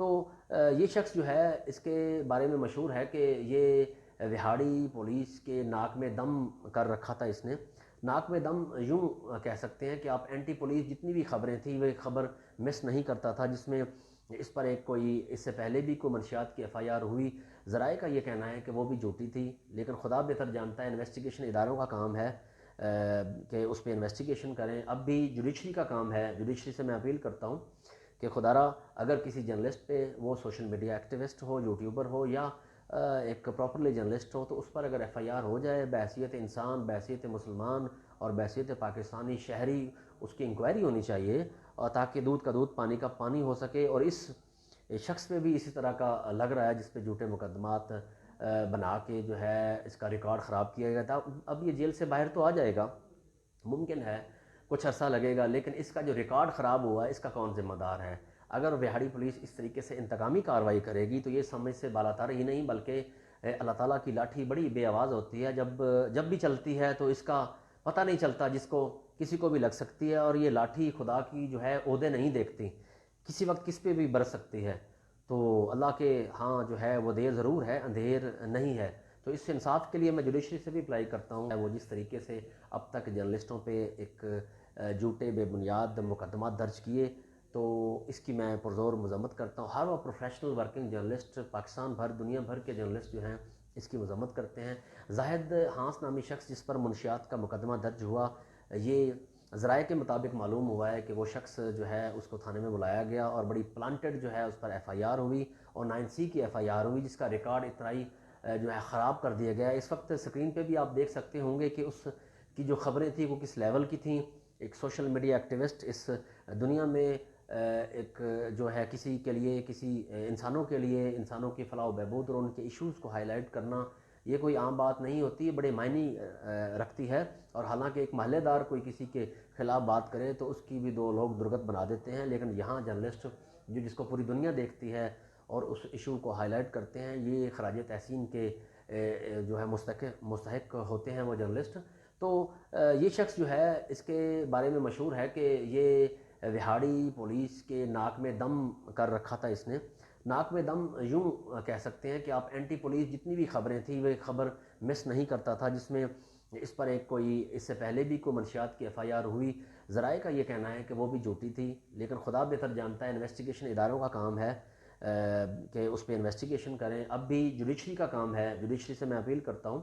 تو یہ شخص جو ہے اس کے بارے میں مشہور ہے کہ یہ وہاڑی پولیس کے ناک میں دم کر رکھا تھا اس نے. ناک میں دم یوں کہہ سکتے ہیں کہ آپ اینٹی پولیس جتنی بھی خبریں تھیں وہ ایک خبر مس نہیں کرتا تھا جس میں اس پر ایک کوئی اس سے پہلے بھی کوئی منشیات کی ایف آئی آر ہوئی. ذرائع کا یہ کہنا ہے کہ وہ بھی جھوٹی تھی، لیکن خدا بہتر جانتا ہے، انویسٹیگیشن اداروں کا کام ہے کہ اس پہ انویسٹیگیشن کریں. اب بھی جوڈیشری کا کام ہے. جوڈیشری سے میں اپیل کرتا ہوں کہ خدا را اگر کسی جرنلسٹ پہ، وہ سوشل میڈیا ایکٹیوسٹ ہو، یوٹیوبر ہو یا ایک پراپرلی جرنلسٹ ہو، تو اس پر اگر ایف آئی آر ہو جائے بحیثیت انسان، بحیثیت مسلمان اور بحیثیت پاکستانی شہری، اس کی انکوائری ہونی چاہیے، اور تاکہ دودھ کا دودھ پانی کا پانی ہو سکے. اور اس شخص پہ بھی اسی طرح کا لگ رہا ہے جس پہ جھوٹے مقدمات بنا کے جو ہے اس کا ریکارڈ خراب کیا گیا تھا. اب یہ جیل سے باہر تو آ جائے گا، ممکن ہے کچھ عرصہ لگے گا، لیکن اس کا جو ریکارڈ خراب ہوا ہے اس کا کون ذمہ دار ہے؟ اگر وہاڑی پولیس اس طریقے سے انتقامی کارروائی کرے گی تو یہ سمجھ سے بالاتر ہی نہیں بلکہ اللہ تعالیٰ کی لاٹھی بڑی بے آواز ہوتی ہے. جب بھی چلتی ہے تو اس کا پتہ نہیں چلتا، جس کو کسی کو بھی لگ سکتی ہے. اور یہ لاٹھی خدا کی جو ہے عہدے نہیں دیکھتی، کسی وقت کس پہ بھی برس سکتی ہے. تو اللہ کے ہاں جو ہے وہ دیر ضرور ہے، اندھیر نہیں ہے. تو اس انصاف کے لیے میں جوڈیشری سے بھی اپلائی کرتا ہوں. وہ جس طریقے سے اب تک جرنلسٹوں پہ ایک جھوٹے بے بنیاد مقدمات درج کیے، تو اس کی میں پرزور مذمت کرتا ہوں. ہر وہ پروفیشنل ورکنگ جرنلسٹ پاکستان بھر، دنیا بھر کے جرنلسٹ جو ہیں اس کی مذمت کرتے ہیں. زاہد ہانس نامی شخص جس پر منشیات کا مقدمہ درج ہوا، یہ ذرائع کے مطابق معلوم ہوا ہے کہ وہ شخص جو ہے اس کو تھانے میں بلایا گیا اور بڑی پلانٹڈ جو ہے اس پر ایف آئی آر ہوئی اور 9C کی ایف آئی آر ہوئی، جس کا ریکارڈ اتنائی جو ہے خراب کر دیا گیا ہے. اس وقت اسکرین پہ بھی آپ دیکھ سکتے ہوں گے کہ اس کی جو خبریں تھیں وہ کس لیول کی تھیں. ایک سوشل میڈیا ایکٹیوسٹ اس دنیا میں ایک جو ہے کسی کے لیے، کسی انسانوں کے لیے، انسانوں کی فلاح و بہبود اور ان کے ایشوز کو ہائی لائٹ کرنا یہ کوئی عام بات نہیں ہوتی، یہ بڑے معنی رکھتی ہے. اور حالانکہ ایک محلے دار کوئی کسی کے خلاف بات کرے تو اس کی بھی دو لوگ درگت بنا دیتے ہیں، لیکن یہاں جرنلسٹ جس کو پوری دنیا دیکھتی ہے اور اس ایشو کو ہائی لائٹ کرتے ہیں، یہ خراج تحسین کے جو ہے مستحق ہوتے ہیں وہ جرنلسٹ. تو یہ شخص جو ہے اس کے بارے میں مشہور ہے کہ یہ وہاڑی پولیس کے ناک میں دم کر رکھا تھا اس نے. ناک میں دم یوں کہہ سکتے ہیں کہ آپ اینٹی پولیس جتنی بھی خبریں تھیں وہ ایک خبر مس نہیں کرتا تھا جس میں اس پر ایک کوئی اس سے پہلے بھی کوئی منشیات کی ایف آئی آر ہوئی. ذرائع کا یہ کہنا ہے کہ وہ بھی جھوٹی تھی، لیکن خدا بہتر جانتا ہے، انویسٹیگیشن اداروں کا کام ہے کہ اس پہ انویسٹیگیشن کریں. اب بھی جوڈیشری کا کام ہے. جوڈیشری سے میں اپیل کرتا ہوں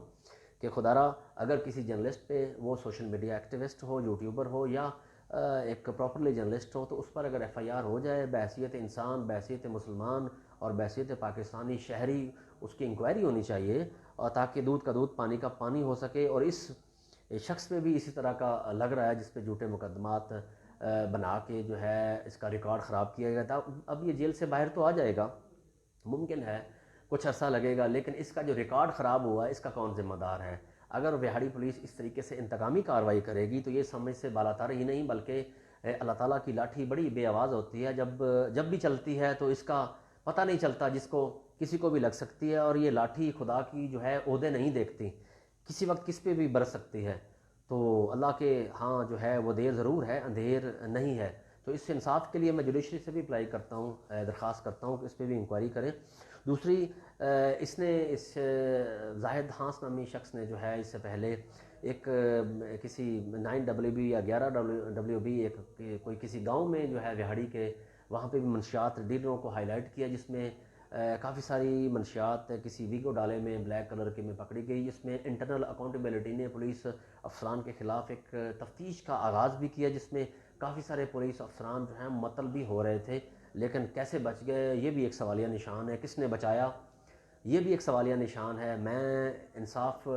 کہ خدا را اگر کسی جرنلسٹ پہ، وہ سوشل میڈیا ایکٹیوسٹ ہو، یوٹیوبر ہو یا ایک پراپرلی جرنلسٹ ہو، تو اس پر اگر ایف آئی آر ہو جائے بحیثیت انسان، بحیثیت مسلمان اور بحیثیت پاکستانی شہری، اس کی انکوائری ہونی چاہیے، اور تاکہ دودھ کا دودھ پانی کا پانی ہو سکے. اور اس شخص پہ بھی اسی طرح کا لگ رہا ہے جس پہ جھوٹے مقدمات بنا کے جو ہے اس کا ریکارڈ خراب کیا گیا تھا. اب یہ جیل سے باہر تو آ جائے گا، ممکن ہے کچھ عرصہ لگے گا، لیکن اس کا جو ریکارڈ خراب ہوا ہے اس کا کون ذمہ دار ہے؟ اگر وہاڑی پولیس اس طریقے سے انتقامی کارروائی کرے گی تو یہ سمجھ سے بالاتر ہی نہیں بلکہ اللہ تعالیٰ کی لاٹھی بڑی بے آواز ہوتی ہے. جب بھی چلتی ہے تو اس کا پتہ نہیں چلتا، جس کو کسی کو بھی لگ سکتی ہے. اور یہ لاٹھی خدا کی جو ہے عہدے نہیں دیکھتی، کسی وقت کس پہ بھی برس سکتی ہے. تو اللہ کے ہاں جو ہے وہ دیر ضرور ہے، اندھیر نہیں ہے. تو اس انصاف کے لیے میں جوڈیشری سے بھی اپلائی کرتا ہوں، درخواست کرتا ہوں کہ اس پہ بھی انکوائری کریں. دوسری، اس زاہد ہانس نامی شخص نے جو ہے اس سے پہلے ایک کسی 9WB یا 11WB کوئی کسی گاؤں میں جو ہے وہاڑی کے، وہاں پہ بھی منشیات ڈیلروں کو ہائی لائٹ کیا، جس میں کافی ساری منشیات کسی ویگو ڈالے میں بلیک کلر کے میں پکڑی گئی، جس میں انٹرنل اکاؤنٹیبلٹی نے پولیس افسران کے خلاف ایک تفتیش کا آغاز بھی کیا، جس میں کافی سارے پولیس افسران جو ہیں معطل بھی ہو رہے تھے، لیکن کیسے بچ گئے یہ بھی ایک سوالیہ نشان ہے. کس نے بچایا یہ بھی ایک سوالیہ نشان ہے. میں انصاف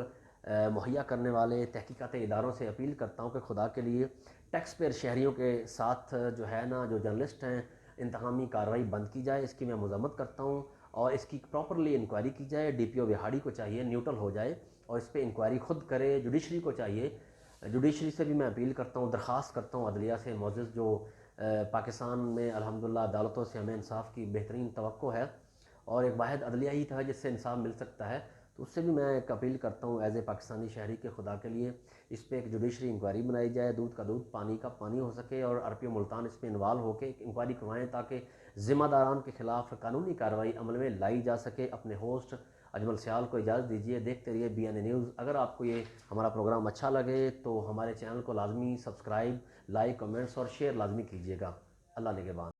مہیا کرنے والے تحقیقاتی اداروں سے اپیل کرتا ہوں کہ خدا کے لیے ٹیکس پیئر شہریوں کے ساتھ جو ہے نا، جو جرنلسٹ ہیں، انتقامی کارروائی بند کی جائے. اس کی میں مذمت کرتا ہوں اور اس کی پراپرلی انکوائری کی جائے. ڈی پی او وہاڑی کو چاہیے نیوٹرل ہو جائے اور اس پہ انکوائری خود کرے. جوڈیشری کو چاہیے، جوڈیشری سے بھی میں اپیل کرتا ہوں، درخواست کرتا ہوں عدلیہ سے، معزز جو پاکستان میں الحمدللہ عدالتوں سے ہمیں انصاف کی بہترین توقع ہے اور ایک واحد عدلیہ ہی تھا جس سے انصاف مل سکتا ہے، تو اس سے بھی میں ایک اپیل کرتا ہوں ایز اے پاکستانی شہری کے خدا کے لیے اس پہ ایک جوڈیشری انکوائری بنائی جائے، دودھ کا دودھ پانی کا پانی ہو سکے، اور RPO ملتان اس میں انوالو ہو کے ایک انکوائری کروائیں تاکہ ذمہ داران کے خلاف قانونی کارروائی عمل میں لائی جا سکے۔ اپنے ہوسٹ اجمل سیال کو اجازت دیجیے۔ دیکھتے رہیے BNA نیوز۔ اگر آپ کو یہ ہمارا پروگرام اچھا لگے تو ہمارے چینل کو لازمی سبسکرائب، لائک، کمنٹس اور شیئر لازمی کیجیے گا۔ اللہ نگہبان۔